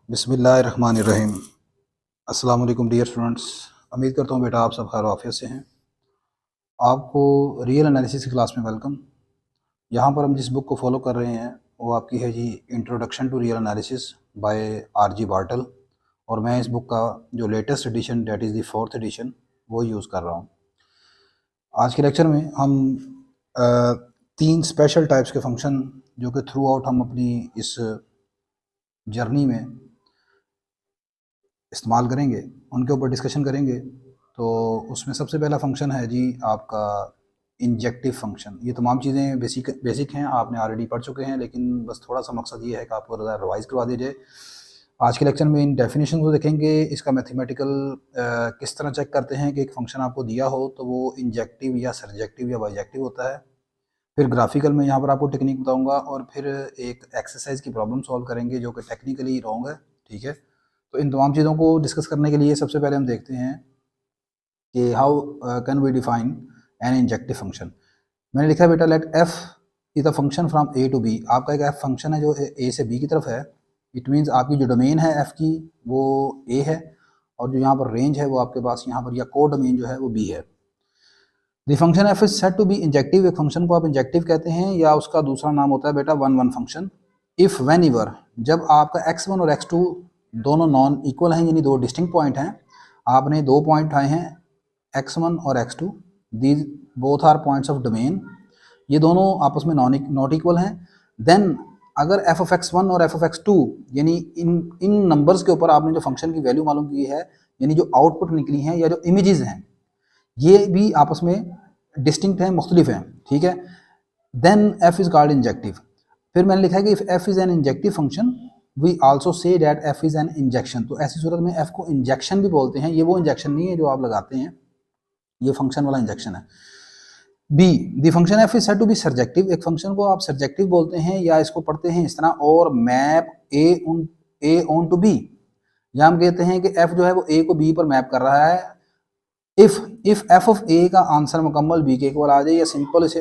बिस्मिल्लाहिर्रहमानिर्रहीम। अस्सलाम वालेकुम डियर स्टूडेंट्स। उम्मीद करता हूँ बेटा आप सब खैर आफियत से हैं। आपको रियल एनालिसिस की क्लास में वेलकम। यहाँ पर हम जिस बुक को फॉलो कर रहे हैं वो आपकी है जी introduction to real analysis by R G. Bartle, और मैं इस बुक का जो latest edition date is the 4th edition वो यूज़ कर रहा हूँ। आज के लेक्चर में हम अ, 3 स्पेशल टाइप्स के फंक्शन जो कि थ्रू आउट हम अपनी इस जर्नी में इस्तेमाल करेंगे उनके ऊपर डिस्कशन करेंगे। तो उसमें सबसे पहला फंक्शन है जी आपका इंजेक्टिव फंक्शन। ये तमाम चीज़ें बेसिक हैं, आपने ऑलरेडी पढ़ चुके हैं, लेकिन बस थोड़ा सा मकसद ये है कि आपको रिवाइज़ करवा दिया जाए। आज के लेक्चर में इन डेफिनेशन को देखेंगे, इसका मैथमेटिकल किस तरह चेक करते हैं कि एक फंक्शन आपको दिया हो तो वो इंजेक्टिव या सरजेक्टिव या बाइजेक्टिव होता है। फिर ग्राफिकल में यहाँ पर आपको टेक्निक बताऊँगा, और फिर एक एक्सरसाइज की प्रॉब्लम सॉल्व करेंगे जो कि टेक्निकली रॉन्ग है। ठीक है, तो इन तमाम चीज़ों को डिस्कस करने के लिए सबसे पहले हम देखते हैं कि how can we define an injective function. मैंने लिखा है बेटा let F is the function from A to B. आपका एक एफ फंक्शन है जो ए से बी की तरफ है। इट मीन्स आपकी जो डोमेन है एफ की वो ए है, और जो यहाँ पर रेंज है वो आपके पास यहाँ पर या कोड डोमेन जो है वो बी है। The function F is said to be injective. एक फंक्शन को आप इंजेक्टिव कहते हैं, या उसका दूसरा नाम होता है बेटा one one function. If when ever, जब आपका x1 और x2 दोनों नॉन इक्वल हैं, यानी दो डिस्टिंक्ट पॉइंट हैं, आपने दो पॉइंट उठाए हैं x1 और x2, these both are points of domain, ये दोनों आपस में नॉट इक्वल हैं। देन अगर f ऑफ x1 और f ऑफ x2, यानी इन इन नंबर्स के ऊपर आपने जो फंक्शन की वैल्यू मालूम की है, यानी जो आउटपुट निकली हैं या जो इमेजेस हैं, ये भी आपस में डिस्टिंक्ट हैं, मुख्तलिफ हैं। ठीक है, then f is called injective. फिर मैंने लिखा है कि if f is an injective function we also say that f is an injection. तो ऐसी सूरत में f को इंजेक्शन भी बोलते हैं। ये वो इंजेक्शन नहीं है जो आप लगाते हैं, ये फंक्शन वाला इंजेक्शन है। B the function f is said to be surjective. एक फंक्शन को आप सर्जेक्टिव बोलते हैं, या इसको पढ़ते हैं इस तरह, और map a onto b, या हम कहते हैं कि f जो है वो a को b पर मैप कर रहा है। इफ एफ ऑफ ए का आंसर मुकम्मल बी के इक्वल आ जाए, या सिंपल इसे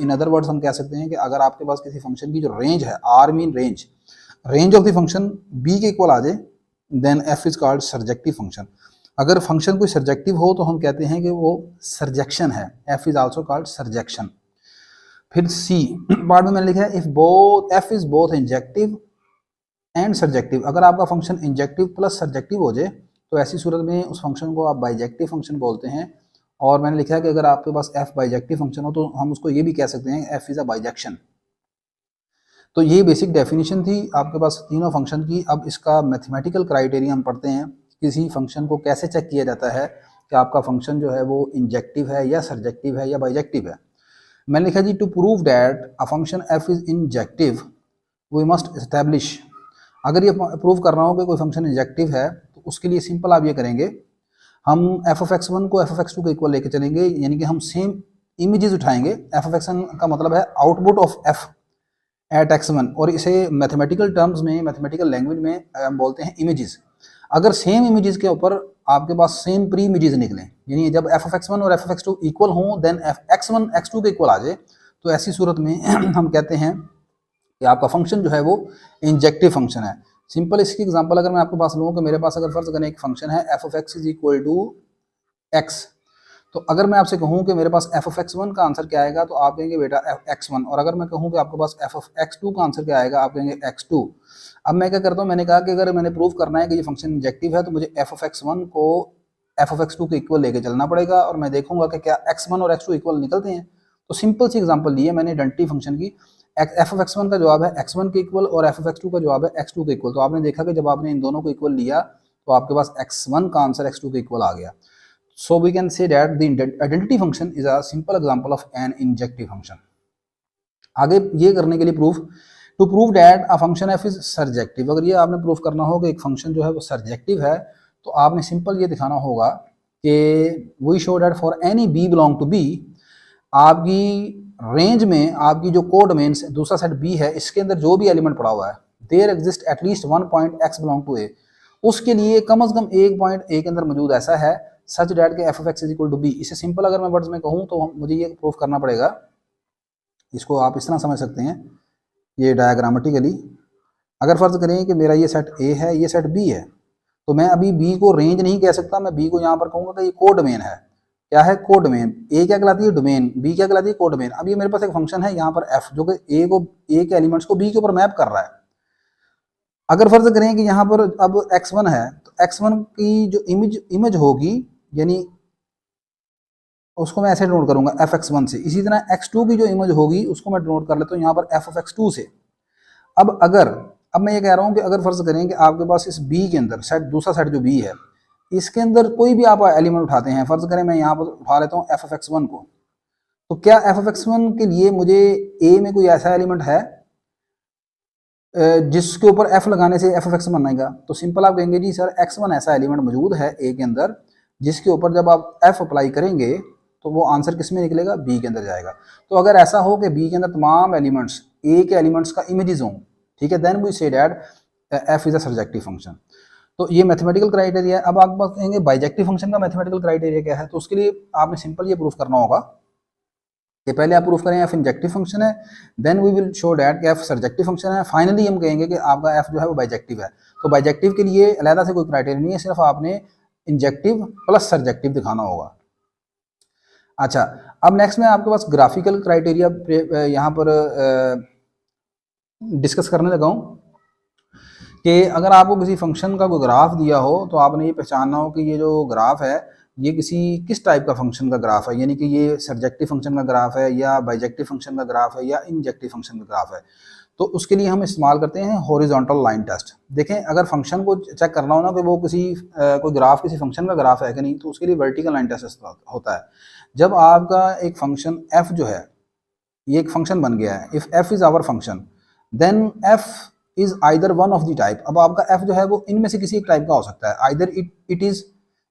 इन अदर वर्ड्स हम कह सकते हैं कि अगर आपके पास किसी फंक्शन की जो रेंज है, or mean range of the function B के इक्वल आ जाए, then F is called surjective function. अगर फंक्शन कोई सर्जेक्टिव हो तो हम कहते हैं कि वो सर्जेक्शन है, F is also called surjection. फिर सी पार्ट में मैंने लिखा है if both F is both injective and surjective. अगर आपका फंक्शन इंजेक्टिव प्लस सर्जेक्टिव हो जाए तो ऐसी सूरत में उस फंक्शन को आप बाइजेक्टिव फंक्शन बोलते हैं। और मैंने लिखा है कि अगर आपके पास f बाइजेक्टिव फंक्शन हो तो हम उसको ये भी कह सकते हैं f इज अ बाइजेक्शन। तो ये बेसिक डेफिनेशन थी आपके पास तीनों फंक्शन की। अब इसका मैथमेटिकल क्राइटेरिया हम पढ़ते हैं, किसी फंक्शन को कैसे चेक किया जाता है कि आपका फंक्शन जो है वो इंजेक्टिव है या सर्जेक्टिव है या बाइजेक्टिव है। मैंने लिखा जी to prove that a function f is injective we must establish. अगर ये प्रूव कर रहा हूँ कि कोई फंक्शन इंजेक्टिव है तो उसके लिए सिंपल आप ये करेंगे, हम f ऑफ x1 को f ऑफ x2 के इक्वल लेके चलेंगे, यानी कि हम सेम इमेजेस उठाएंगे। f ऑफ x1 का मतलब है output of f eight x1, और इसे मैथमेटिकल टर्म्स में, मैथमेटिकल लैंग्वेज में हम बोलते हैं इमेजेस। अगर सेम इमेजेस के ऊपर आपके पास सेम प्री इमेजेस निकलें, यानी जब f ऑफ x1 और f ऑफ x2 इक्वल हों, देन x1 x2 के इक्वल आ जाए, तो ऐसी सूरत में हम कहते हैं कि आपका फंक्शन जो है वो इंजेक्टिव फंक्शन है। सिंपल इसकी एग्जांपल अगर मैं आपके पास लूँ कि मेरे पास अगर फर्ज करें एक फंक्शन है f of x is equal to x, तो अगर मैं आपसे कहूँ कि मेरे पास f ऑफ x1 का आंसर क्या आएगा, तो आप कहेंगे बेटा x1, और अगर मैं कहूँ कि आपके पास f ऑफ x2 का आंसर क्या आएगा, आप कहेंगे x2। अब मैं क्या करता हूँ, मैंने कहा कि अगर मैंने प्रूव करना है कि ये फंक्शन इंजेक्टिव है तो मुझे f ऑफ x1 को f ऑफ x2 के इक्वल लेके चलना पड़ेगा, और मैं देखूंगा कि क्या x1 और x2 इक्वल निकलते हैं। तो सिंपल सी एग्जांपल ली है मैंने आइडेंटिटी फंक्शन की। f ऑफ x1 का जवाब है x1 के इक्वल, और f ऑफ x2 का जवाब है x2 के इक्वल। तो आपने देखा कि जब आपने इन दोनों को इक्वल लिया तो आपके पास x1 का आंसर x2 के इक्वल आ गया। So we can say that the identity function is a simple example of an injective function. आगे ये करने के लिए to prove that a function f is surjective. अगर ये आपने प्रूव करना हो कि एक फंक्शन जो है वो सर्जेक्टिव है, तो आपने सिंपल ये दिखाना होगा कि we show that for any b belong to b, आपकी रेंज में आपकी जो कोडोमेन दूसरा सेट b है, इसके अंदर जो भी एलिमेंट पड़ा हुआ है, there exist at least one point x belong to a, उसके लिए कम से कम एक पॉइंट a के अंदर मौजूद ऐसा है सच डैट के f of x is equal to b। इसे सिंपल अगर मैं वर्ड्स में कहूँ तो मुझे ये प्रूफ करना पड़ेगा, इसको आप इस तरह समझ सकते हैं, ये डायग्रामेटिकली अगर फ़र्ज़ करें कि मेरा ये सेट ए है, ये सेट बी है, तो मैं अभी बी को रेंज नहीं कह सकता, मैं बी को यहाँ पर कहूँगा कि ये कोडोमेन है। क्या है? कोडोमेन। ए क्या कहलाती है? डोमेन। बी क्या कहलाती है? कोडोमेन। अब ये मेरे पास एक फंक्शन है यहाँ पर एफ, जो कि ए के एलिमेंट्स को बी के ऊपर मैप कर रहा है। अगर फर्ज करें कि यहाँ पर अब x1 है, तो x1 की जो इमेज होगी, यानी उसको मैं ऐसे नोट करूंगा fx1 से। इसी तरह x2 की जो इमेज होगी उसको मैं नोट कर लेता हूँ यहाँ पर f(x2) से। अब मैं ये कह रहा हूँ कि अगर फर्ज करें कि आपके पास इस b के अंदर सेट, दूसरा सेट जो b है, इसके अंदर कोई भी आप एलिमेंट उठाते हैं, फर्ज करें मैं यहाँ पर उठा लेता हूँ f(x1) को, तो क्या f(x1) के लिए मुझे a में कोई ऐसा एलिमेंट है जिसके ऊपर f लगाने से f(x) बनेगा? तो सिंपल आप कहेंगे जी सर x1 ऐसा एलिमेंट मौजूद है a के अंदर जिसके ऊपर जब आप f अप्लाई करेंगे तो वो आंसर किस में निकलेगा? b के अंदर जाएगा। तो अगर ऐसा हो कि b के अंदर तमाम एलिमेंट्स a के एलिमेंट्स का इमेजेस हों, ठीक है, then we say that f is a surjective function. तो ये मैथमेटिकल क्राइटेरिया है। अब आप बात कहेंगे बाइजेक्टिव फंक्शन का मैथमेटिकल क्राइटेरिया क्या है? तो उसके लिए आपने सिंपल ये प्रूफ करना होगा कि पहले आप प्रूफ करें f इंजेक्टिव फंक्शन है, then we will show that कि f सर्जेक्टिव फंक्शन है, फाइनली हम कहेंगे कि आपका f जो है वो बाइजेक्टिव है। तो बाइजेक्टिव के लिए अलहदा से कोई क्राइटेरिया नहीं है, सिर्फ आपने इंजेक्टिव प्लस सर्जेक्टिव दिखाना होगा। अच्छा, अब नेक्स्ट में आपके पास ग्राफिकल क्राइटेरिया यहाँ पर डिस्कस करने लगा हूँ कि अगर आपको किसी फंक्शन का कोई ग्राफ दिया हो तो आपने ये पहचानना हो कि ये जो ग्राफ है ये किस टाइप का फंक्शन का ग्राफ है, यानी कि ये सर्जेक्टिव फंक्शन का ग्राफ है या बाइजेक्टिव फंक्शन का ग्राफ है या इंजेक्टिव फंक्शन का ग्राफ है। तो उसके लिए हम इस्तेमाल करते हैं हॉरिजॉन्टल लाइन टेस्ट। देखें, अगर फंक्शन को चेक करना हो ना कि वो कोई ग्राफ किसी फंक्शन का ग्राफ है कि नहीं, तो उसके लिए वर्टिकल लाइन टेस्ट होता है। जब आपका एक फंक्शन f जो है ये एक फंक्शन बन गया है, if f is our function then f is either one of the type. अब आपका f जो है वो इनमें से किसी एक टाइप का हो सकता है, either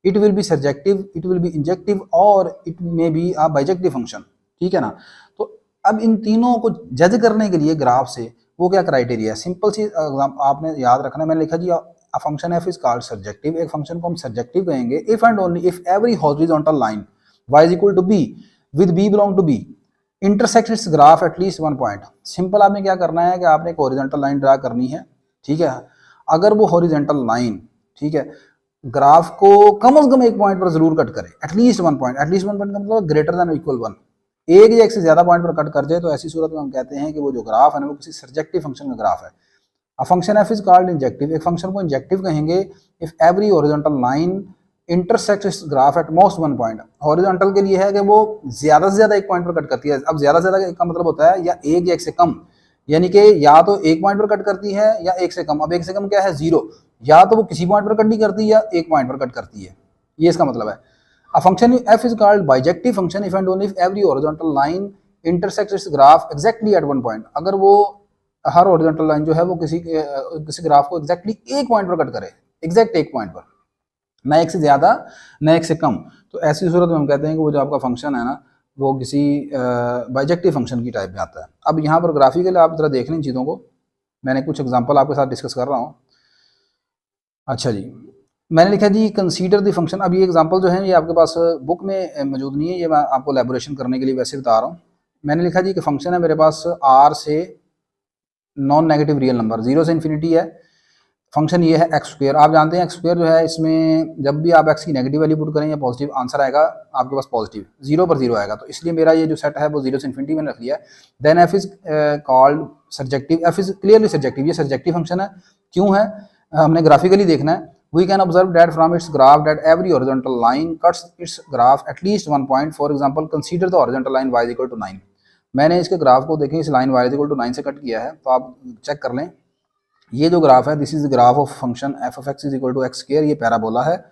it will be surjective, it will be injective और it may be a bijective function, ठीक है ना। तो अब इन तीनों को जज करने के लिए ग्राफ से वो क्या क्राइटेरिया है? सिंपल सी आपने याद रखना है, मैंने लिखा जी a function f is called surjective. एक फंक्शन को हम सर्जेक्टिव कहेंगे if and only if every horizontal line y is equal to b with b belong to b intersects its graph at least one point। Simple आपने क्या करना है कि आपने एक हॉरिजॉन्टल लाइन ड्रा करनी है, ठीक है। अगर वो हॉरिजॉन्टल लाइन, ठीक है, ग्राफ को कम से कम एक पॉइंट पर जरूर कट करे, एटलीस्ट वन पॉइंट का मतलब ग्रेटर देन इक्वल वन, एक या एक से ज्यादा पॉइंट पर कट कर जाए तो ऐसी सूरत में हम कहते हैं कि वो जो ग्राफ है ना वो किसी सर्जेक्टिव फंक्शन का ग्राफ है। A function f is called injective. एक फंक्शन को इंजेक्टिव कहेंगे if every horizontal line intersect its graph at most one point. Horizontal के लिए है कि वो ज्यादा से ज्यादा एक पॉइंट पर कट करती है। अब ज्यादा से ज्यादा का मतलब होता है या एक या एक से कम, यानी कि या तो एक पॉइंट पर कट करती है या एक से कम। अब एक से कम क्या है? जीरो। या तो वो किसी पॉइंट पर कट नहीं करती या एक पॉइंट पर कट करती है, ये इसका मतलब है। A function f is called bijective function if and only if every horizontal line intersects it's graph exactly at one point. अगर वो हर हॉरिजॉन्टल लाइन जो है वो किसी ग्राफ को एग्जैक्टली एक पॉइंट पर कट करे, एग्जैक्ट एक पॉइंट पर, ना एक से ज्यादा ना एक से कम, तो ऐसी सूरत में हम कहते हैं कि वो जो आपका फंक्शन है ना वो किसी बाइजेक्टिव फंक्शन की टाइप में आता है। अब यहाँ पर ग्राफिकली आप जरा देख लें इन चीज़ों को, मैंने कुछ एग्जांपल आपके साथ डिस्कस कर रहा हूँ। अच्छा जी, मैंने लिखा जी कंसीडर द फंक्शन। अब ये एग्जांपल जो है ये आपके पास बुक में मौजूद नहीं है, ये मैं आपको एलेबोरेशन करने के लिए वैसे बता रहा हूँ। मैंने लिखा जी कि फंक्शन है मेरे पास r से नॉन नेगेटिव रियल नंबर, 0 से इन्फिनिटी है। फंक्शन ये है एक्स स्क्वायर। आप जानते हैं एक्स स्क्वायर जो है इसमें जब भी आप एक्स की नेगेटिव वैल्यू पुट करें या पॉजिटिव, आंसर आएगा आपके पास पॉजिटिव, 0 पर 0 आएगा। तो इसलिए मेरा ये जो सेट है वो 0 से इन्फिनिटी मैंने रख लिया है। Then F is called surjective. F is clearly surjective, ये सर्जेक्टिव फंक्शन है। क्यों है? हमने ग्राफिकली देखना है। We can observe that from its graph that every horizontal line cuts its graph at least one point. For example consider the horizontal line y equal to 9। मैंने इसके graph को देखें, इस लाइन y इक्वल टू 9 से cut किया है, तो आप चेक कर लें ये जो ग्राफ है this is graph of function F of X is equal to X square. ये पैराबोला है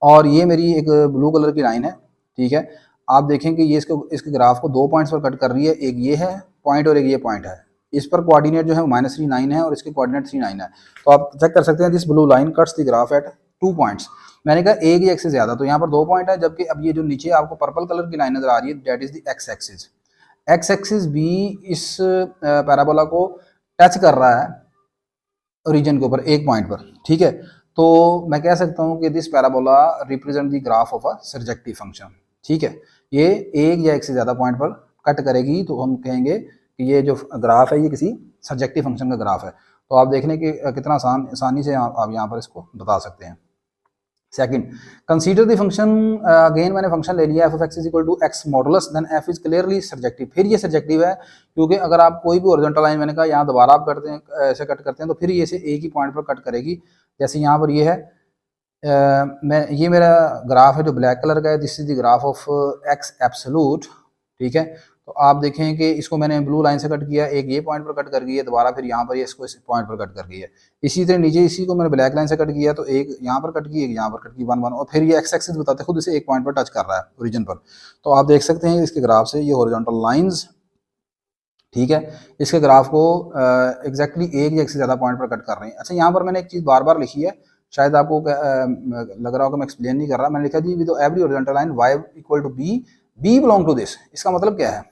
और ये मेरी एक ब्लू कलर की लाइन है, ठीक है। आप देखें कि ये इसके ग्राफ को 2 पॉइंट्स पर कट कर रही है, एक ये है पॉइंट और एक ये पॉइंट है। इस पर कोऑर्डिनेट जो है -3 9 है और इसके कोऑर्डिनेट 3 9 है। तो आप चेक कर सकते हैं this blue line cuts the graph eight 2 points. मैंने कहा एक या एक से ज्यादा, तो यहाँ पर 2 पॉइंट है, जबकि अब ये जो नीचे आपको पर्पल कलर की लाइन नजर आ रही है that is the x axis. X axis भी इस पैराबोला को टच कर रहा है ओरिजिन के ऊपर एक पॉइंट पर, ठीक है। तो मैं कह सकता हूँ कि this parabola represent the graph of a surjective function, ठीक है। ये एक या एक से ज़्यादा पॉइंट पर कट करेगी तो हम कहेंगे कि ये जो ग्राफ है ये किसी सर्जेक्टिव फंक्शन का ग्राफ है। तो आप देख लें कि कितना आसानी से आप यहाँ पर इसको बता सकते हैं। Second, consider the function, again मैंने फंक्शन ले लिया F of X is equal to X modulus, then F is clearly surjective. फिर ये सर्जेक्टिव है क्योंकि अगर आप कोई भी हॉरिजॉन्टल लाइन, मैंने कहा यहाँ दोबारा आप करते हैं ऐसे कट करते हैं तो फिर ये से एक ही पॉइंट पर कट करेगी। जैसे यहाँ पर ये है, ये मेरा ग्राफ है जो ब्लैक कलर का है, this is the graph of x absolute, ठीक है। तो आप देखें कि इसको मैंने ब्लू लाइन से कट किया, एक ये पॉइंट पर कट कर गई है, दोबारा फिर यहाँ पर ये इसको इस पॉइंट पर कट कर गई है। इसी तरह नीचे इसी को मैंने ब्लैक लाइन से कट किया, तो एक यहाँ पर कट की, एक यहाँ पर कट की, 1 1, और फिर ये एक्स एक्सिस बताते खुद इसे एक पॉइंट पर टच कर रहा है ओरिजिन पर। तो आप देख सकते हैं इसके ग्राफ से ये हॉरिजॉन्टल लाइंस, ठीक है, इसके ग्राफ को एग्जैक्टली एक या एक से ज़्यादा पॉइंट पर कट कर रहे हैं। अच्छा, यहाँ पर मैंने एक चीज़ बार बार लिखी है, शायद आपको लग रहा होगा मैं एक्सप्लेन नहीं कर रहा। मैंने लिखा जी with every horizontal line y equal to B, B belong to this. इसका मतलब क्या है?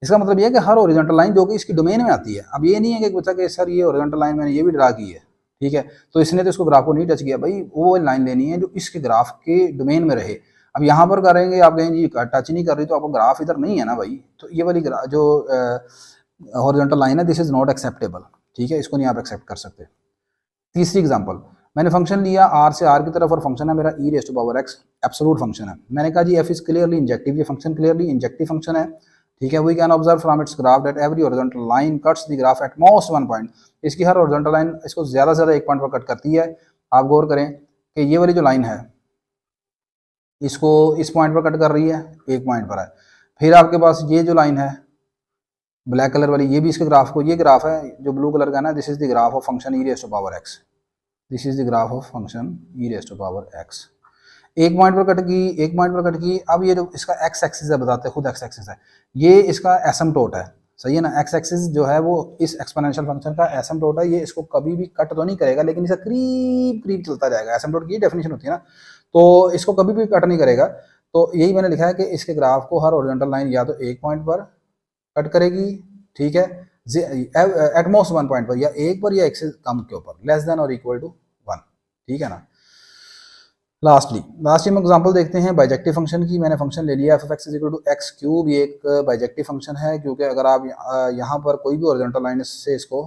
इसका मतलब ये है कि हर हॉरिजॉन्टल लाइन जो कि इसकी डोमेन में आती है। अब ये नहीं है कि पूछा कि सर ये हॉरिजॉन्टल लाइन मैंने ये भी ड्रा की है, ठीक है, तो इसने तो इसको ग्राफ को नहीं टच किया। भाई वो लाइन लेनी है जो इसके ग्राफ के डोमेन में रहे। अब यहाँ पर करेंगे आप कहेंगे जी टच नहीं कर रही, तो आपको ग्राफ इधर नहीं है ना भाई, तो ये वाली जो हॉरिजॉन्टल लाइन है दिस इज नॉट एक्सेप्टेबल, ठीक है, इसको नहीं आप एक्सेप्ट कर सकते। तीसरी एग्जांपल, मैंने फंक्शन लिया r से r की तरफ और फंक्शन है मेरा e raise to power x, absolute function है। मैंने कहा जी f इज क्लियरली इंजेक्टिव, ये फंक्शन क्लियरली इंजेक्टिव फंक्शन है, ठीक है। We can observe from its graph that every horizontal line cuts the graph at most 1 point. इसकी हर हॉरिजॉन्टल लाइन इसको ज़्यादा से ज़्यादा एक पॉइंट पर कट करती है। आप गौर करें कि ये वाली जो लाइन है इसको इस पॉइंट पर कट कर रही है, एक पॉइंट पर है। फिर आपके पास ये जो लाइन है ब्लैक कलर वाली, ये भी इसके ग्राफ को, ये ग्राफ है जो ब्लू कलर का ना, this is the graph of function e raise to power x, this is the graph of function e raise to power x। एक पॉइंट पर कट की, एक पॉइंट पर कट की। अब ये जो इसका एक्स एक्सिस है, बताते हैं खुद एक्स एक्सिस है, ये इसका एसिम्प्टोट है, सही है ना। एक्स एक्सिस जो है वो इस एक्सपोनेंशियल फंक्शन का एसिम्प्टोट है, ये इसको कभी भी कट तो नहीं करेगा लेकिन इसका करीब करीब चलता जाएगा। एसिम्प्टोट की डेफिनेशन होती है ना, तो इसको कभी भी कट नहीं करेगा। तो यही मैंने लिखा है कि इसके ग्राफ को हर हॉरिजॉन्टल लाइन या तो एक पॉइंट पर कट करेगी, ठीक है, एट मोस्ट 1 पॉइंट पर, या एक पर या एक से कम के ऊपर, लेस देन और इक्वल टू 1, ठीक है ना। लास्टली हम एग्जांपल देखते हैं बाइजेक्टिव फंक्शन की। मैंने फंक्शन ले लिया F of X is equal to X cube, ये एक बाइजेक्टिव फंक्शन है क्योंकि अगर आप यहाँ पर कोई भी हॉरिजॉन्टल लाइन से इसको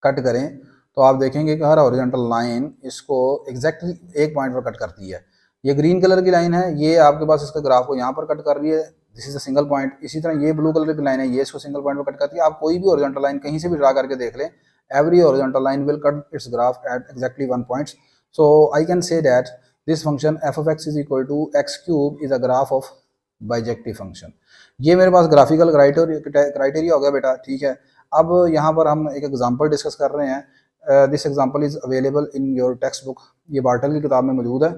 कट करें तो आप देखेंगे कि हर हॉरिजॉन्टल लाइन इसको एग्जैक्टली एक पॉइंट पर कट करती है। ये ग्रीन कलर की लाइन है, ये आपके पास इसका ग्राफ को यहाँ पर कट कर रही है, this is a single point. इसी तरह ये ब्लू कलर की लाइन है, ये इसको सिंगल पॉइंट पर कट करती है। आप कोई भी हॉरिजॉन्टल लाइन कहीं से भी ड्रा करके देख लें, every horizontal line will cut it's graph at exactly 1 point. So I can say that this function f of x is equal to x cube is a graph of bijective function। ये मेरे पास graphical criteria हो गया बेटा, ठीक है। अब यहाँ पर हम एक एग्जांपल डिस्कस कर रहे हैं। This example is available in your text book, ये बार्टल की किताब में मौजूद है।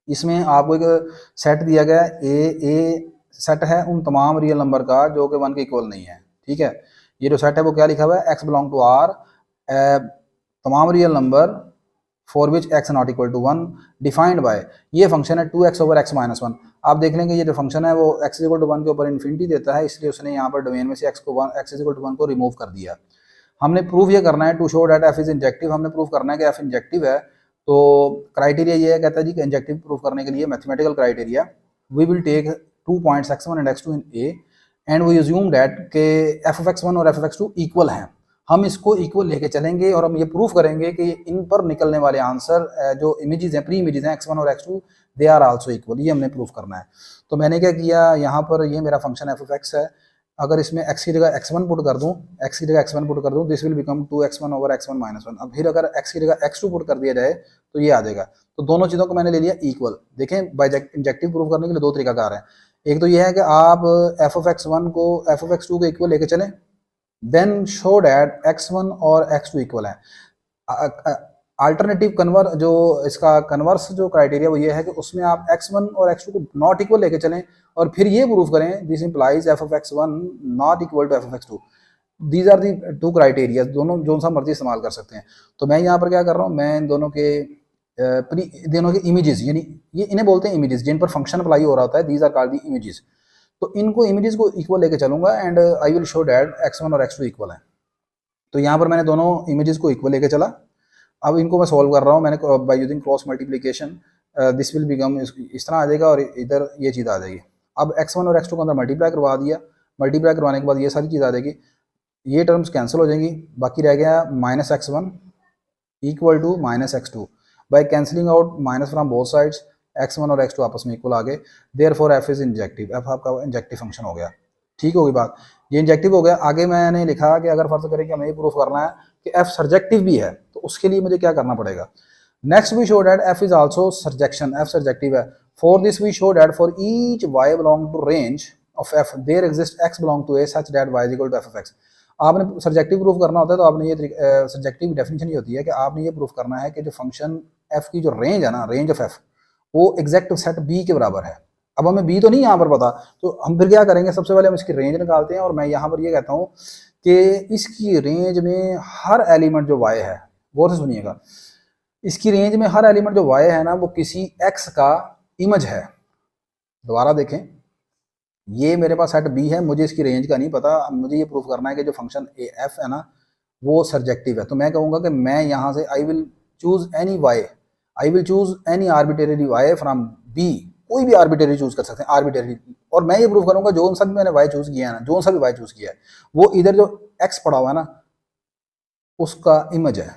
इसमें आपको एक सेट दिया गया है, ए सेट है उन तमाम रियल नंबर का जो कि 1 के इक्वल नहीं है, ठीक है। ये जो सेट है वो क्या लिखा हुआ है, x बिलोंग टू r, तमाम real number for which x not equal to 1 defined by, ये फंक्शन है 2x ओवर x माइनस 1। आप देख लेंगे ये जो फंक्शन है वो x इक्वल टू 1 के ऊपर इन्फिनिटी देता है, इसलिए उसने यहाँ पर डोमेन में से x इक्वल टू 1 को रिमूव कर दिया। हमने प्रूफ ये करना है to show that f is injective, हमने प्रूफ करना है कि f इंजेक्टिव है। तो क्राइटेरिया ये है, कहता है जी कि इंजेक्टिव प्रूफ करने के लिए mathematical criteria, we will take 2 points x1 and x2 in A and we assume that के f of x1 और f of x2 इक्वल हैं। हम इसको इक्वल लेके चलेंगे और हम ये प्रूफ करेंगे कि इन पर निकलने वाले आंसर जो इमेजेस हैं, प्री इमेजेस हैं x1 और x2, they are also equal, ये हमने प्रूफ करना है। तो मैंने क्या किया, यहाँ पर ये मेरा फंक्शन f of x है, अगर इसमें x की जगह x1 पुट कर दूँ, x की जगह x1 पुट कर दूँ, this will become 2x1 over x1 minus 1। अब फिर अगर x की जगह x2 पुट कर दिया जाए तो ये आ जाएगा। तो दोनों चीज़ों को मैंने ले लिया इक्वल। देखें बाय इंजेक्टिव प्रूफ करने के लिए 2 तरीकाकार हैं। एक तो ये है कि आप f of x1 को f of x2 को इक्वल लेके चलें, देन शो डैट x1 और x2 इक्वल है। अल्टरनेटिव कन्वर जो इसका कन्वर्स जो क्राइटेरिया वो ये है कि उसमें आप x1 और x2 को नॉट इक्वल लेके चलें और फिर ये प्रूफ करें this implies f of x1 not equal to f of x2। These are the 2 criteria, दोनों जो सा मर्जी इस्तेमाल कर सकते हैं। तो मैं यहाँ पर क्या कर रहा हूँ, मैं इन दोनों के इमेजेस, यानी ये इन्हें बोलते हैं इमेजेस जिन पर फंक्शन अप्लाई हो रहा होता है, these are called the images. तो इनको इमेजेस को इक्वल लेके चलूंगा and I will show that x1 और x2 इक्वल है। तो यहाँ पर मैंने दोनों इमेजेस को इक्वल लेके चला। अब इनको मैं सॉल्व कर रहा हूँ, मैंने bye using cross multiplication, this will become, इस तरह आ जाएगा और इधर ये चीज़ आ जाएगी। अब x1 और x2 को अंदर मल्टीप्लाई करवा दिया, मल्टीप्लाई करवाने के बाद ये सारी चीज़ आ जाएगी। ये टर्म्स कैंसिल हो जाएंगी, बाकी रह गया -x1 equal to -x2। By cancelling out minus from both sides x1 और x2 आपस में इक्वल आ गए, therefore f is injective, f आपका इंजेक्टिव फंक्शन हो गया। ठीक होगी बात, ये इंजेक्टिव हो गया। आगे मैंने लिखा कि अगर फर्ज करें कि हमें ये प्रूफ करना है कि f सर्जेक्टिव भी है, तो उसके लिए मुझे क्या करना पड़ेगा। Next we show that f is also surjection, f surjective है। For this we show that for each y belong to range of f there exist x belong to a such that y is equal to f of x। आपने surjective proof करना होता है तो आपने ये surjective definition ये होती है कि आपने ये प्रूफ करना है कि जो फंक्शन f की जो रेंज है ना, रेंज ऑफ f वो एग्जैक्ट सेट b के बराबर है। अब हमें b तो नहीं यहाँ पर पता, तो हम फिर क्या करेंगे, सबसे पहले हम इसकी रेंज निकालते हैं। और मैं यहाँ पर ये कहता हूँ कि इसकी रेंज में हर एलिमेंट जो y है, गौर से सुनिएगा, इसकी रेंज में हर एलिमेंट जो y है ना वो किसी x का इमेज है। दोबारा देखें, ये मेरे पास सेट b है, मुझे इसकी रेंज का नहीं पता, मुझे ये प्रूफ करना है कि जो फंक्शन f है ना वो सर्जेक्टिव है। तो मैं कहूँगा कि मैं यहाँ से I will choose any y, I will choose any arbitrary y from b, कोई भी आर्बिट्रेरी चूज कर सकते हैं, आर्बिट्रेरी। और मैं ये प्रूफ करूँगा जो सा भी मैंने y चूज किया है ना, जो सा भी y चूज किया है वो इधर जो x पड़ा हुआ है ना उसका इमेज है।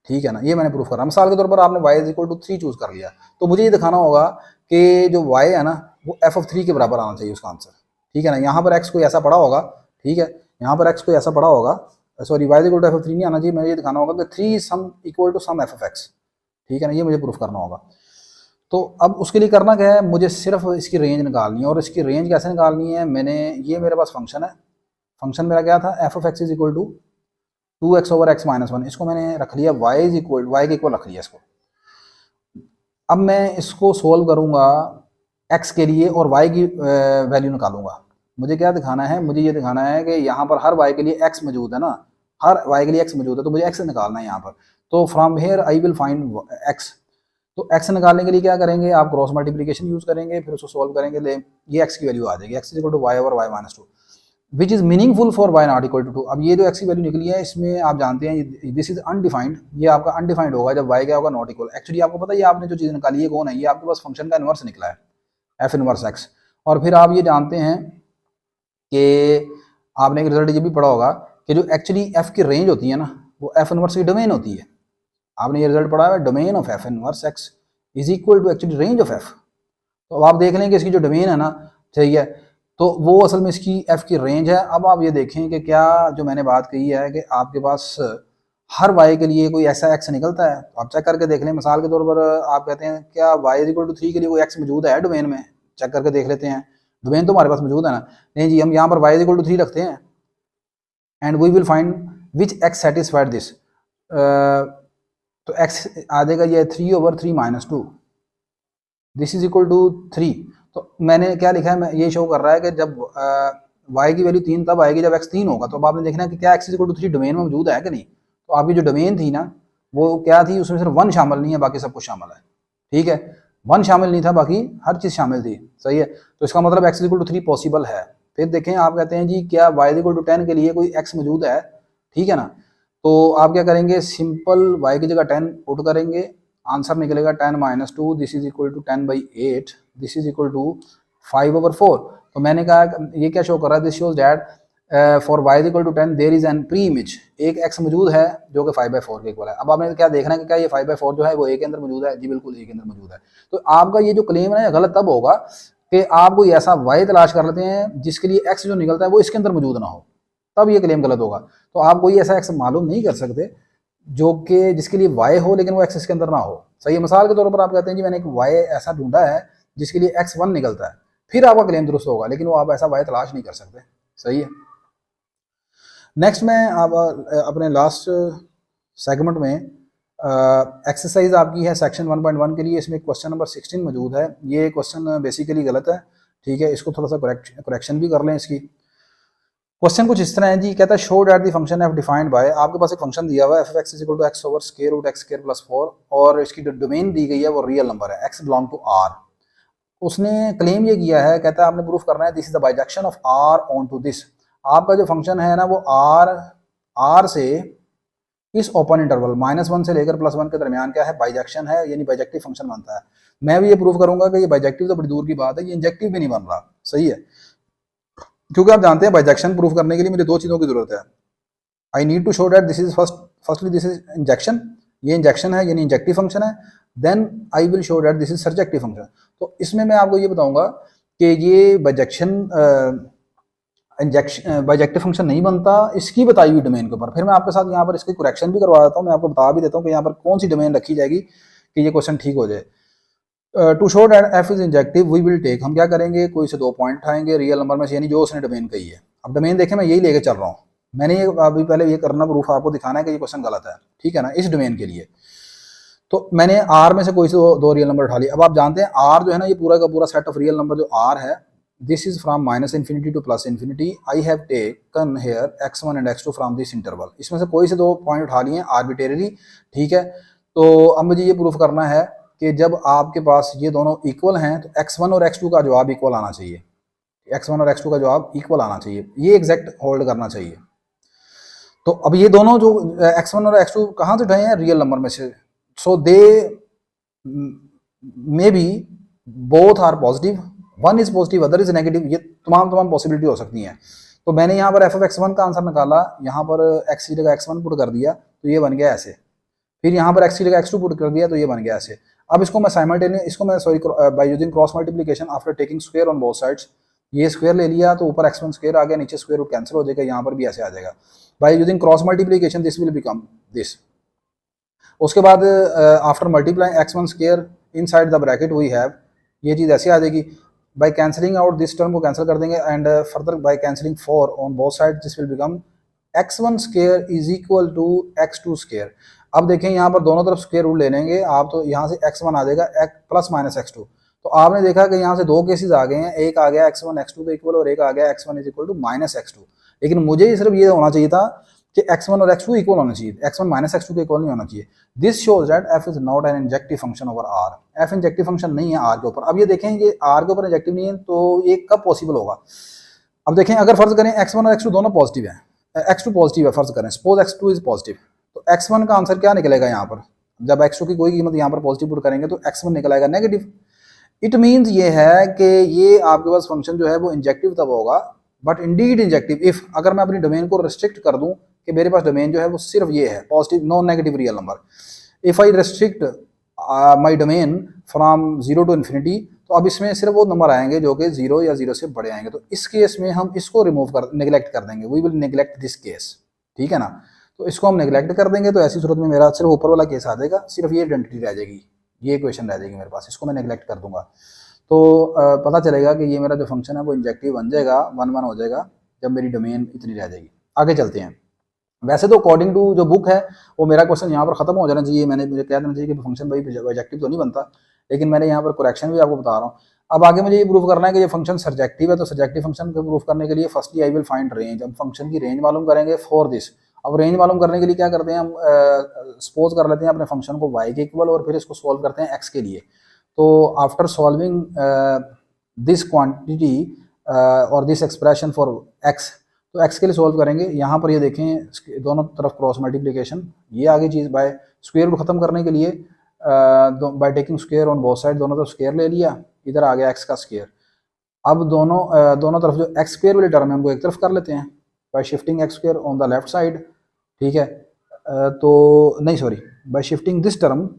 ठीक है ना, ये मैंने प्रूफ करा। मिसाल के तौर पर आपने y is equal to 3 choose कर लिया, तो मुझे ये दिखाना होगा कि जो y है ना वो f ऑफ 3 के बराबर आना चाहिए उसका आंसर। ठीक है ना, यहाँ पर x कोई ऐसा पड़ा होगा, ठीक है, यहाँ पर x कोई ऐसा पड़ा होगा, sorry y is equal to f of 3 नहीं आना चाहिए, मुझे ये दिखाना होगा कि 3 some equal to some f of x। ठीक है ना, ये मुझे प्रूफ करना होगा। तो अब उसके लिए करना क्या है, मुझे सिर्फ इसकी रेंज निकालनी है। और इसकी रेंज कैसे निकालनी है, मैंने ये मेरे पास फंक्शन है, फंक्शन मेरा क्या था, f of x is equal to 2x over x minus 1, इसको मैंने रख लिया y इज इक्वल, y के इक्वल रख लिया इसको। अब मैं इसको सोल्व करूंगा x के लिए और y की वैल्यू निकालूंगा। मुझे क्या दिखाना है, मुझे ये दिखाना है कि यहाँ पर हर y के लिए x मौजूद है ना, हर y के लिए x मौजूद है, तो मुझे x निकालना है यहाँ पर। तो from here I will find x। तो x निकालने के लिए क्या करेंगे, आप क्रॉस मल्टीप्लिकेशन यूज करेंगे, फिर उसको सोल्व करेंगे, ये x की वैल्यू आ जाएगी, x is equal to y over y minus 2 which is meaningful for y not equal to 2। अब ये जो x की वैल्यू निकली है इसमें आप जानते हैं दिस इज अनडिफाइंड, ये आपका अनडिफाइंड होगा जब y क्या होगा, नॉट इक्वल। एक्चुअली आपको पता है ये आपने जो चीज़ निकाली है कौन है, ये आपके पास फंक्शन का इनवर्स निकला है, f इनवर्स x। और फिर आप ये जानते हैं कि आपने एक रिजल्ट ये भी पढ़ा होगा कि जो एक्चुअली f की रेंज होती है ना वो f इनवर्स की डोमेन होती है। आपने ये रिजल्ट पढ़ा है, domain of f inverse x is equal to actually range of f। तो अब आप देख लें कि इसकी जो डोमेन है ना, सही है, तो वो असल में इसकी f की रेंज है। अब आप ये देखें कि क्या जो मैंने बात कही है कि आपके पास हर y के लिए कोई ऐसा x निकलता है, तो आप चेक करके देख लें। मिसाल के तौर पर आप कहते हैं क्या y इज इक्वल टू 3 के लिए कोई x मौजूद है डोमेन में, चेक करके देख लेते हैं। डोमेन तो हमारे पास मौजूद है ना, नहीं जी, हम यहाँ पर y इज इक्वल टू 3 रखते हैं and we will find which x satisfied this. तो x आ जाएगा ये 3 over 3 minus 2, this is equal to 3। तो मैंने क्या लिखा है, मैं ये शो कर रहा है कि जब y की वैल्यू 3 तब आएगी जब x 3 होगा। तो अब आपने देखना है कि क्या x is equal to 3 domain में मौजूद है कि नहीं। तो आपकी जो डोमेन थी ना वो क्या थी, उसमें सिर्फ 1 शामिल नहीं है, बाकी सब कुछ शामिल है। ठीक है, 1 शामिल नहीं था, बाकी हर चीज़ शामिल थी, सही है। तो इसका मतलब x is equal to 3 possible है। फिर देखें, आप कहते हैं जी क्या y इज इक्वल टू 10 के लिए कोई x मौजूद है, ठीक है ना। तो आप क्या करेंगे, सिंपल y की जगह 10 पुट करेंगे, आंसर निकलेगा 10 minus 2, this is equal to 10 by 8, this is equal to 5 over 4। तो मैंने कहा ये क्या शो कर रहा है, this shows that for y is equal to 10 there is an pre image, एक x मौजूद है जो कि 5/4 के इक्वल है। अब आपने क्या देखना है कि क्या ये 5/4 जो है वो a के अंदर मौजूद है, जी बिल्कुल a के अंदर मौजूद है। तो आपका ये जो क्लेम है गलत तब होगा कि आप कोई ऐसा y तलाश कर लेते हैं जिसके लिए x जो निकलता है वो इसके अंदर मौजूद ना हो, तब ये क्लेम गलत होगा। तो आप कोई ऐसा x मालूम नहीं कर सकते जो कि जिसके लिए y हो लेकिन वो x इसके अंदर ना हो, सही है। मिसाल के तौर पर आप कहते हैं जी मैंने एक y ऐसा ढूंढा है जिसके लिए x 1 निकलता है, फिर आपका क्लेम दुरुस्त होगा, लेकिन वो आप ऐसा y तलाश नहीं कर सकते, सही है। नेक्स्ट मैं आप अपने लास्ट सेगमेंट में एक्सरसाइज आपकी है सेक्शन 1.1 के लिए, इसमें क्वेश्चन नंबर 16 मौजूद है। ये क्वेश्चन बेसिकली गलत है, ठीक है, इसको थोड़ा सा करेक्शन भी कर लें इसकी। क्वेश्चन कुछ इस तरह है जी, कहता है show that the function F defined by, आपके पास एक फंक्शन दिया हुआ है F X is equal to X over square root X square plus 4 और इसकी जो डोमेन दी गई है वो रियल नंबर है, एक्स बिलोंग टू आर। उसने क्लेम ये किया है, कहता है आपने प्रूफ करना है this is the bijection of R onto this. आपका जो फंक्शन है ना वो आर से इस ओपन इंटरवल -1 से लेकर +1 के दरमियान क्या है, बाइजेक्शन है, यानी बाइजेक्टिव फंक्शन बनता है। मैं भी ये प्रूफ करूंगा कि ये बाइजेक्टिव तो बड़ी दूर की बात है, ये इंजेक्टिव भी नहीं बन रहा, सही है। क्योंकि आप जानते हैं बाइजेक्शन प्रूफ करने के लिए मुझे 2 चीज़ों की जरूरत है, I need to show that this is firstly this is injection, ये इंजेक्शन है यानी इंजेक्टिव फंक्शन है, then I will show that this is surjective function. तो इसमें मैं आपको ये बताऊंगा कि ये बाइजेक्शन इंजेक्शन बाइजेक्टिव फंक्शन नहीं बनता इसकी बताई हुई डोमेन के ऊपर। फिर मैं आपके साथ यहाँ पर इसकी करेक्शन भी करवा देता हूँ, मैं आपको बता भी देता हूँ कि यहाँ पर कौन सी डोमेन रखी जाएगी कि ये क्वेश्चन ठीक हो जाए। To show that f is injective we will take, हम क्या करेंगे, कोई से 2 पॉइंट उठाएंगे रियल नंबर में से, यानी जो उसने डोमेन कही है। अब डोमेन देखें मैं यही लेके चल रहा हूँ, मैंने ये अभी पहले ये करना प्रूफ आपको दिखाना है कि ये क्वेश्चन गलत है, ठीक है ना, इस डोमेन के लिए। तो मैंने आर में से कोई से दो रियल नंबर उठा लिया। अब आप जानते हैं आर जो है ना, ये पूरा का पूरा सेट ऑफ रियल नंबर जो आर है, this is from -∞ to +∞। I have taken here x1 and x2 from this interval. इसमें से कोई से 2 पॉइंट उठा लिए आर्बिटेरली, ठीक है। तो अब मुझे ये प्रूफ करना है कि जब आपके पास ये दोनों इक्वल हैं तो x1 और x2 का जवाब इक्वल आना चाहिए, x1 और x2 का जवाब इक्वल आना चाहिए, ये एग्जैक्ट होल्ड करना चाहिए। तो अब ये दोनों जो x1 और x2 कहाँ से उठाए हैं, रियल नंबर में से, so they may be both are positive, one is positive other is negative, ये तमाम पॉसिबिलिटी हो सकती हैं। तो मैंने यहाँ पर f(x1) का आंसर निकाला, यहाँ पर x की जगह x1 पुट कर दिया तो ये बन गया ऐसे, फिर यहाँ पर x की जगह x2 पुट कर दिया तो ये बन गया ऐसे। अब इसको मैं साइमल्टेनियस, इसको मैं sorry bye using cross multiplication after taking square on both sides, ये स्क्वायर ले लिया तो ऊपर x1 स्क्वायर आ गया, नीचे स्क्वायर रूट कैंसिल हो जाएगा, यहाँ पर भी ऐसे आ जाएगा। By using cross multiplication this will become this. उसके बाद after multiplying x1 square inside the bracket we have, ये चीज़ ऐसे आ जाएगी। By cancelling out this term को कैंसिल कर देंगे and further by cancelling 4 on both side this will become x1 square is equal to x2 square. अब देखें यहाँ पर दोनों तरफ स्क्वायर रूट ले लेंगे आप, तो यहाँ से x1 आ जाएगा +-x2। तो आपने देखा कि यहाँ से 2 केसेस आ गए हैं, एक आ गया x1 x2 के इक्वल और एक आ गया x1 is equal to -x2। लेकिन मुझे सिर्फ ये होना चाहिए था कि x1 और x2 इक्वल होना चाहिए, x1 -x2 के इक्वल नहीं होना चाहिए। This shows that f is not an injective function over r, f injective function नहीं है r के ऊपर। अब ये देखें ये r के ऊपर इंजेक्टिव नहीं है तो ये कब पॉसिबल होगा। अब देखें अगर फर्ज करें x1 और x2 दोनों पॉजिटिव है, x2 पॉजिटिव है फर्ज करें, सपोज x2 इज पॉजिटिव, तो x1 का आंसर क्या निकलेगा यहाँ पर, जब x2 की कोई कीमत यहाँ पर पॉजिटिव पुट करेंगे तो x1 निकलेगा नेगेटिव। इट मीन्स ये है कि ये आपके पास फंक्शन जो है वो इंजेक्टिव तब होगा, बट इंडीड इंजेक्टिव इफ, अगर मैं अपनी डोमेन को रिस्ट्रिक्ट कर दूं कि मेरे पास डोमेन जो है वो सिर्फ ये है positive non negative real number, if I restrict my domain from 0 to infinity, तो अब इसमें सिर्फ वो नंबर आएंगे जो कि 0 या 0 से बड़े आएंगे। तो इस केस में हम इसको रिमूव कर नेग्लेक्ट कर देंगे, we will neglect this case, ठीक है ना। तो इसको हम नेग्लेक्ट कर देंगे तो ऐसी सूरत में मेरा सिर्फ ऊपर वाला केस आ जाएगा, सिर्फ ये आइडेंटिटी रह जाएगी, ये इक्वेशन रह जाएगी मेरे पास, इसको मैं नेग्लेक्ट कर दूंगा। तो पता चलेगा कि ये मेरा जो फंक्शन है वो इंजेक्टिव बन जाएगा, 1 1 हो जाएगा जब मेरी डोमेन इतनी रह जाएगी। आगे चलते हैं। वैसे तो अकॉर्डिंग टू जो बुक है वो मेरा क्वेश्चन यहाँ पर खत्म हो जाना चाहिए, मुझे कह देना चाहिए कि फंक्शन भाई इंजेक्टिव तो नहीं बनता, लेकिन मैंने यहाँ पर करेक्शन भी आपको बता रहा हूँ। अब आगे मुझे ये प्रूफ करना है कि ये फंक्शन सर्जेक्टिव है, तो सर्जेक्टिव फंक्शन को प्रूफ करने के लिए firstly I will find range, हम फंक्शन की रेंज मालूम करेंगे फॉर दिस। अब रेंज मालूम करने के लिए क्या करते हैं हम, सपोज कर लेते हैं अपने फंक्शन को y के इक्वल और फिर इसको सॉल्व करते हैं x के लिए। तो आफ्टर सॉल्विंग दिस क्वांटिटी और दिस एक्सप्रेशन फॉर x, तो x के लिए सॉल्व करेंगे। यहाँ पर ये देखें दोनों तरफ क्रॉस मल्टीप्लिकेशन, ये आगे चीज़ बाय स्क्वायर रूट खत्म करने के लिए bye taking square on both side, दोनों तरफ स्क्वायर ले लिया, इधर आ गया x का स्क्वायर। अब दोनों तरफ जो x स्क्वायर वाली टर्म है हमको एक तरफ कर लेते हैं bye shifting x square on the left side, ठीक है। तो नहीं sorry, bye shifting this term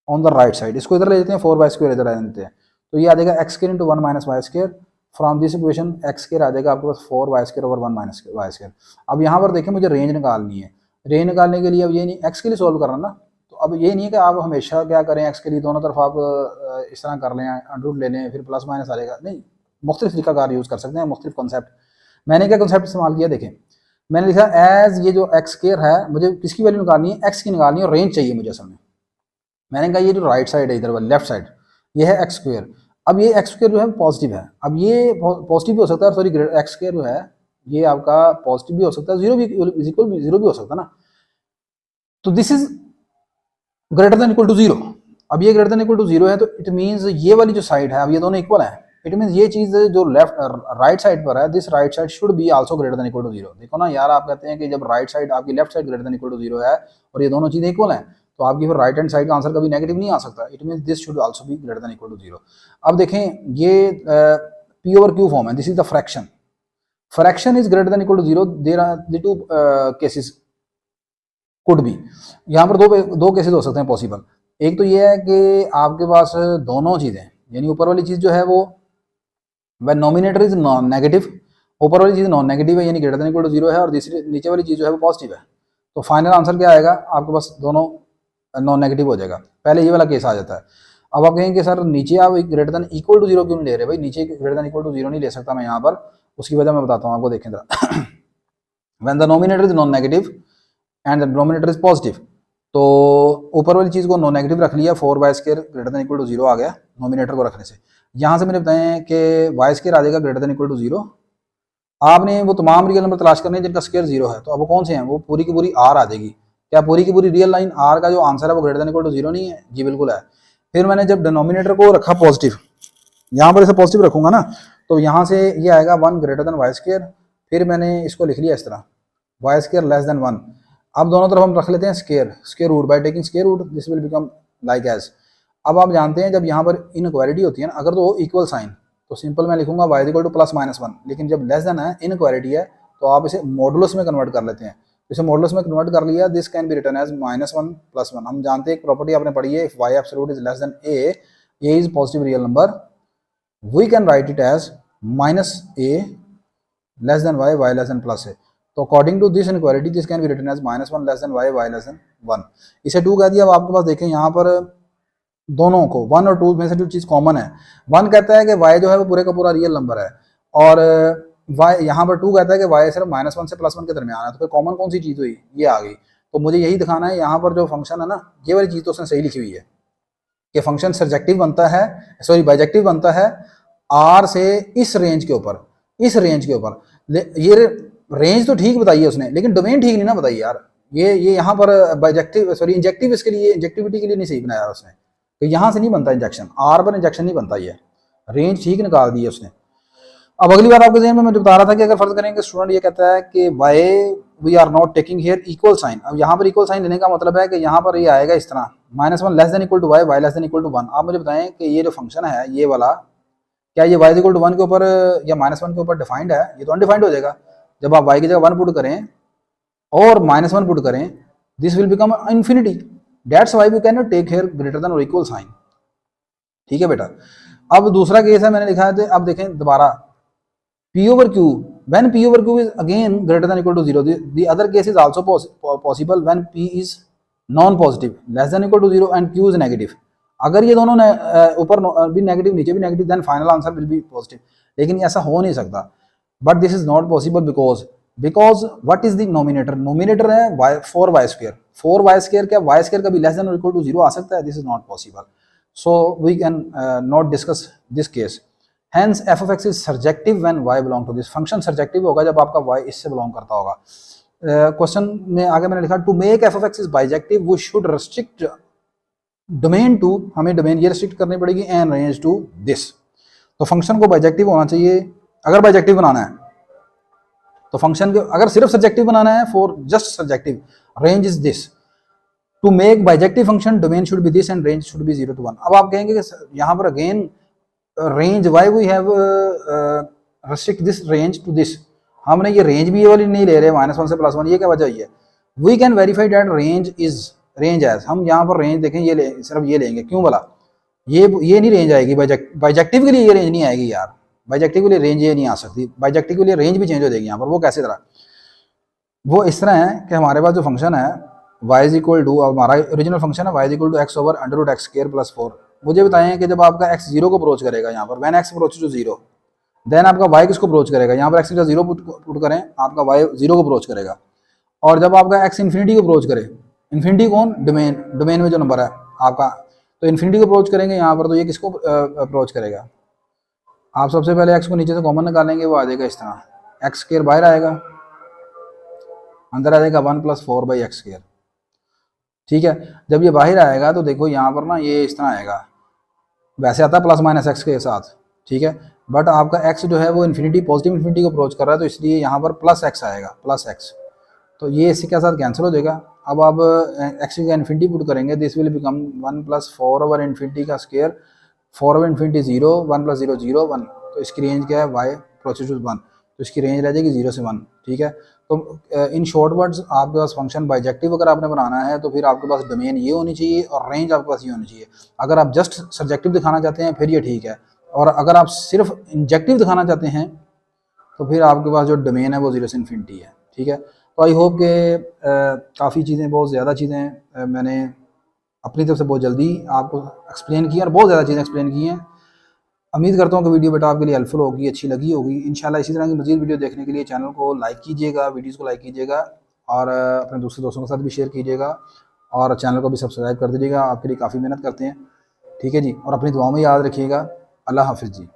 on the right side, इसको इधर ले लेते हैं, 4y स्क्वायर इधर आ देते हैं, तो ये आ जाएगा x square into 1 minus Y square. From this equation x square आ जाएगा आपके पास 4y square over 1 minus Y square. अब यहाँ पर देखें मुझे रेंज निकालनी है, रेंज निकालने के लिए अब ये नहीं x के लिए सॉल्व करना ना, तो अब ये नहीं है कि आप हमेशा क्या करें x के लिए दोनों तरफ आप इस तरह कर लें, अंडर ले लें, फिर प्लस माइनस आ जाएगा, नहीं, मुख्तलिफ तरीकाकार यूज़ कर सकते हैं, मुख्तलिफ कॉन्सेप्ट। मैंने क्या कॉन्सेप्ट इस्तेमाल किया, देखें मैंने लिखा एज ये जो x स्क्वायर है मुझे किसकी वैल्यू निकालनी है, x की निकालनी है और रेंज चाहिए मुझे असल में। मैंने कहा ये जो राइट साइड है इधर वाली लेफ्ट साइड, ये है x स्क्वायर। अब ये x स्क्वायर जो है पॉजिटिव है, अब ये पॉजिटिव भी हो सकता है, सॉरी x स्क्वायर जो है ये आपका पॉजिटिव भी हो सकता है, 0 भी इक्वल 0 भी हो सकता है ना। तो this is greater than equal to 0। अब ये ग्रेटर देन इक्वल टू 0 है तो इट मीन्स ये वाली जो साइड है, अब ये दोनों इक्वल है, इट मीन्स ये चीज जो लेफ्ट राइट साइड पर है, this right side should be also greater than equal to 0। देखो ना यार, आप कहते हैं कि जब राइट साइड आपकी left side greater than equal to 0 है और ये दोनों चीजें इक्वल हैं, तो आपकी फिर राइट हैंड साइड का आंसर कभी नेगेटिव नहीं आ सकता, it means this should also be greater than equal to 0। अब देखें ये p ओवर q फॉर्म है, this is the fraction, fraction is greater than equal to zero, there are the two cases could be. यहाँ पर दो cases हो सकते हैं पॉसिबल। एक तो ये है कि आपके पास दोनों चीज़ें, यानी ऊपर वाली चीज़ जो है वो वह नॉमिनेटर इज नॉन नेगेटिव, ऊपर वाली चीज़ नॉन नेगेटिव है यानी greater than equal to zero है, और दूसरी नीचे वाली चीज़ जो है वो पॉजिटिव है। तो फाइनल आंसर क्या आएगा आपके पास, दोनों नॉन नेगेटिव हो जाएगा। पहले ये वाला केस आ जाता है। अब आप कहेंगे सर नीचे आप greater than equal to zero क्यों नहीं ले रहे? भाई नीचे greater than equal to zero नहीं ले सकता मैं यहाँ पर, उसकी वजह मैं बताता हूँ आपको, देखें जरा। When the nominator is non negative and the denominator is positive, तो ऊपर वाली चीज़ को नॉन नेगेटिव रख लिया, 4y² greater than equal to zero आ गया नॉमिनेटर को रखने से। यहाँ से मैंने बताया कि y² आ जाएगा greater than equal to zero. आपने वो तमाम रियल नंबर तलाश करने हैं जिनका स्क्वायर जीरो है, तो अब वो कौन से हैं? वो पूरी की पूरी r आ जाएगी। क्या पूरी की पूरी रियल लाइन r का जो आंसर है वो greater than equal to zero नहीं है? जी बिल्कुल है। फिर मैंने जब डिनोमिनेटर को रखा पॉजिटिव, यहाँ पर इसे पॉजिटिव रखूंगा ना, तो यहाँ से ये आएगा 1 ग्रेटर देन y²। फिर मैंने इसको लिख लिया इस तरह, y² लेस देन 1। अब दोनों तरफ हम रख लेते हैं square root, by taking square root this will become like as. अब आप जानते हैं जब यहाँ पर इनइक्वालिटी होती है ना, अगर तो इक्वल साइन तो सिंपल मैं लिखूंगा y equal two plus minus 1, लेकिन जब लेस देन है, इनइक्वालिटी है, तो आप इसे मॉडुलस में कन्वर्ट कर लेते हैं। इसे मॉडुलस में कन्वर्ट कर लिया, this can be written as -1 + 1। हम जानते हैं एक प्रॉपर्टी आपने पढ़ी है, if y absolute is less than a is positive real number, we can write it as -a less than y less than +a। तो according to this inequality this can be written as -1 less than y less than 1। इसे 2 कह दिया। अब आपके पास देखें यहाँ पर दोनों को 1 और 2 में से जो चीज़ कॉमन है, 1 कहता है कि y जो है वो पूरे का पूरा रियल नंबर है, और y यहाँ पर 2 कहता है कि y सिर्फ -1 से +1 के दरमियान है। तो फिर कॉमन कौन सी चीज़ हुई? ये आ गई। तो मुझे यही दिखाना है, यहाँ पर जो फंक्शन है ना, ये वाली चीज़ तो उसने सही लिखी हुई है कि फंक्शन सर्जेक्टिव बनता है, सॉरी बाइजेक्टिव बनता है r से इस रेंज के ऊपर, इस रेंज के ऊपर। ये रेंज तो ठीक बताई है उसने, लेकिन डोमेन ठीक नहीं ना बताई यार। ये यहाँ पर बाइजेक्टिव सॉरी इंजेक्टिव, इसके लिए इंजेक्टिविटी के लिए नहीं सही बनाया उसने, तो यहाँ से नहीं बनता इंजेक्शन, आर पर इंजेक्शन नहीं बनता, ये रेंज ठीक निकाल दी है उसने। अब अगली बात आपके जहन में मैं जो बता रहा था कि अगर फर्ज करेंगे स्टूडेंट ये कहता है कि why we are not taking here equal sign. अब यहाँ पर इक्वल साइन लेने का मतलब है कि यहाँ पर ये आएगा इस तरह, -1 less than equal to y less than equal to 1। आप मुझे बताएं कि ये जो फंक्शन है ये वाला, क्या ये y इक्वल टू 1 के ऊपर या -1 के ऊपर डिफाइंड है? ये तो अनडिफाइंड हो जाएगा। जब आप y की जगह 1 पुट करें और -1 पुट करें, this will become infinity, that's why we can not take here greater than और इक्वल साइन। ठीक है बेटा। अब दूसरा केस है मैंने लिखा है, अब देखें दोबारा, p over q when p over q is again greater than equal to 0, the other case is also possible when p is non positive less than equal to 0 and q is negative। अगर ये दोनों ऊपर भी negative नीचे भी negative, then final answer will be positive. लेकिन ऐसा हो नहीं सकता, but this is not possible because what is the nominator? Nominator है 4y²। 4y² क्या y² कभी लेस देन और इक्वल टू 0 आ सकता है? This is not possible, so we can not discuss this case. Hence f of x is surjective when y belong to this। Function surjective होगा जब आपका y इससे बिलोंग करता होगा। क्वेश्चन में आगे मैंने लिखा to make f of x is bijective we should restrict domain to, हमें डोमेन ये रेस्ट्रिक्ट करनी पड़ेगी एंड रेंज टू दिस। तो फंक्शन को बाइजेक्टिव होना चाहिए अगर बाइजेक्टिव बनाना है, तो फंक्शन के अगर सिर्फ सर्जेक्टिव बनाना है for just surjective, range is this. To make bijective function domain should be this and range should be 0 to 1। अब आप कहेंगे कि यहाँ पर again range why we have restrict this range to this, हमने ये रेंज भी ये वाली नहीं ले रहे -1 से +1, ये क्या वजह हुई है? We can verify that range is range as. हम यहाँ पर रेंज देखें ये सिर्फ ये लेंगे, क्यों बोला? ये नहीं रेंज आएगी, बाइजेक्टिव के लिए ये रेंज नहीं आएगी यार, बाइजेक्टिव के लिए रेंज ये नहीं आ सकती, बाइजेक्टिव के लिए रेंज भी चेंज हो जाएगी यहाँ पर। वो कैसे तरह? वो इस तरह है कि हमारे पास जो फंक्शन है y इज इक्वल टू, हमारा ओरिजिनल फंक्शन है y is equal to x over √x² + 4। मुझे बताएं कि जब आपका x 0 को अप्रोच करेगा, यहाँ पर when x approach to 0, then आपका y किसको अप्रोच करेगा? यहाँ पर x की जगह 0 पुट करें, आपका y 0 को अप्रोच करेगा। और जब आपका x इन्फिनिटी को अप्रोच करे, इन्फिनिटी कौन? डोमेन में जो नंबर है आपका, तो इन्फिनिटी को अप्रोच करेंगे यहाँ पर, तो ये किसको अप्रोच करेगा? आप सबसे पहले x को नीचे से कॉमन निकालेंगे, वो आ जाएगा इस तरह, x² बाहर आएगा, अंदर आ जाएगा 1 + 4/x²। ठीक है, जब ये बाहर आएगा तो देखो यहाँ पर ना ये इस तरह आएगा, वैसे आता है +- x के साथ, ठीक है, बट आपका x जो है वो इन्फिनिटी, पॉजिटिव इन्फिनिटी को अप्रोच कर रहा है, तो इसलिए यहाँ पर +x आएगा, +x, तो ये इसी के साथ कैंसिल हो जाएगा। अब आप x की इन्फिनिटी पुट करेंगे, दिस विल बिकम 1 + 4/∞ का स्क्वायर, 4/∞ 0, 1 + 0 0 1, तो इसकी रेंज क्या है? y approaches to 1। तो इसकी रेंज रह जाएगी 0 से 1, ठीक है। तो इन शॉर्ट वर्ड्स आपके पास फंक्शन बाइजेक्टिव अगर आपने बनाना है तो फिर आपके पास डोमेन ये होनी चाहिए और रेंज आपके पास ये होनी चाहिए। अगर आप जस्ट सब्जेक्टिव दिखाना चाहते हैं फिर ये ठीक है, और अगर आप सिर्फ इंजेक्टिव दिखाना चाहते हैं तो फिर आपके पास जो डोमेन है वो 0 से इन्फिनिटी है, ठीक है। तो आई होप कि काफ़ी चीज़ें, बहुत ज़्यादा चीज़ें मैंने अपनी तरफ से बहुत जल्दी आपको एक्सप्लेन की और बहुत ज़्यादा चीज़ें एक्सप्लेन की हैं। उम्मीद करता हूँ कि वीडियो बेटा आपके लिए हेल्पफुल होगी, अच्छी लगी होगी। इंशाल्लाह इसी तरह की मज़ीद वीडियो देखने के लिए चैनल को लाइक कीजिएगा, वीडियोज़ को लाइक कीजिएगा और अपने दूसरे दोस्तों के साथ भी शेयर कीजिएगा और चैनल को भी सब्सक्राइब कर दीजिएगा। आपके लिए काफ़ी मेहनत करते हैं, ठीक है जी। और अपनी दुआओं में याद रखिएगा। अल्लाह हाफ़िज़ जी।